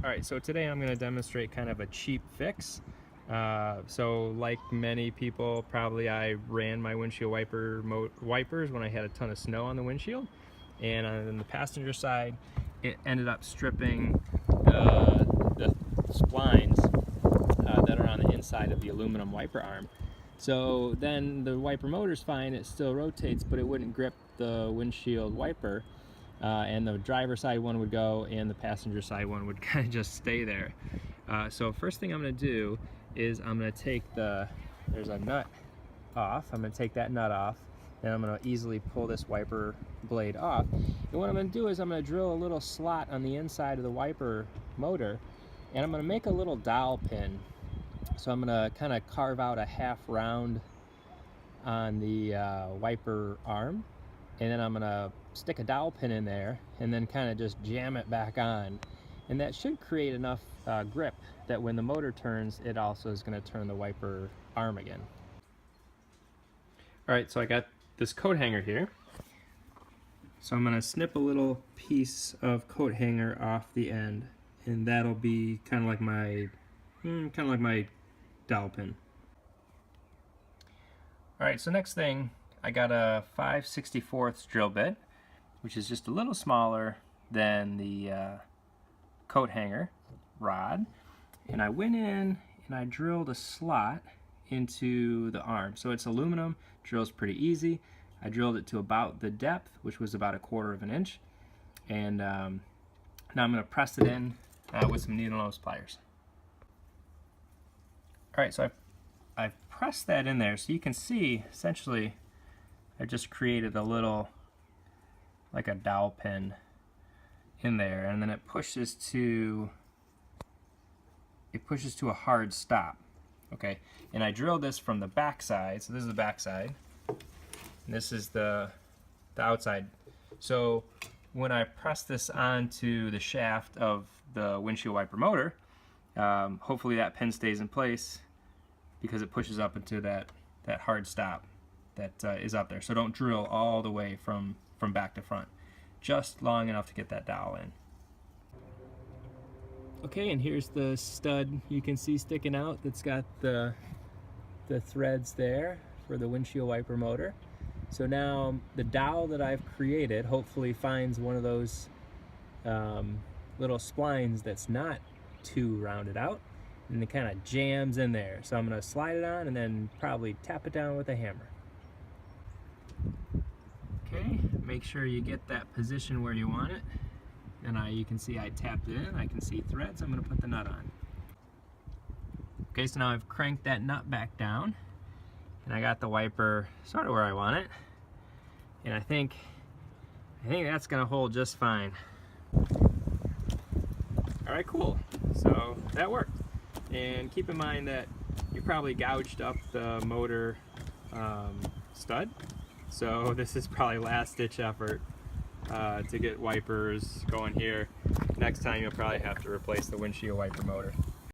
Alright, so today I'm going to demonstrate kind of a cheap fix. So like many people, probably I ran my windshield wipers when I had a ton of snow on the windshield. And on the passenger side, it ended up stripping the splines that are on the inside of the aluminum wiper arm. So then the wiper motor's fine, it still rotates, but it wouldn't grip the windshield wiper. And the driver side one would go and the passenger side one would kind of just stay there. So first thing I'm going to do is I'm going to take there's a nut off. I'm going to take that nut off and I'm going to easily pull this wiper blade off. And what I'm going to do is I'm going to drill a little slot on the inside of the wiper motor and I'm going to make a little dowel pin. So I'm going to kind of carve out a half round on the wiper arm, and then I'm going to stick a dowel pin in there and then kind of just jam it back on, and that should create enough grip that when the motor turns, it also is going to turn the wiper arm again. Alright, so I got this coat hanger here, so I'm going to snip a little piece of coat hanger off the end, and that'll be kind of like my dowel pin. Alright, so next thing, I got a 5/64 drill bit, which is just a little smaller than the coat hanger rod, and I went in and I drilled a slot into the arm. So it's aluminum, drills pretty easy. I drilled it to about the depth, which was about 1/4 of an inch, and now I'm going to press it in with some needle nose pliers. Alright, so I've pressed that in there, so you can see essentially I just created a little, like a dowel pin in there, and then it pushes to a hard stop. Okay, and I drilled this from the back side, so this is the back side, and this is the outside. So when I press this onto the shaft of the windshield wiper motor, hopefully that pin stays in place because it pushes up into that hard stop that is up there. So don't drill all the way from back to front, just long enough to get that dowel in. Okay, and here's the stud you can see sticking out that's got the threads there for the windshield wiper motor. So now the dowel that I've created hopefully finds one of those little splines that's not too rounded out, and it kind of jams in there. So I'm going to slide it on and then probably tap it down with a hammer. Okay, make sure you get that position where you want it. And you can see I tapped it in, I can see threads, I'm going to put the nut on. Okay, so now I've cranked that nut back down, and I got the wiper sort of where I want it. And I think that's going to hold just fine. Alright, cool. So that worked. And keep in mind that you probably gouged up the motor stud. So this is probably last ditch effort to get wipers going here. Next time you'll probably have to replace the windshield wiper motor.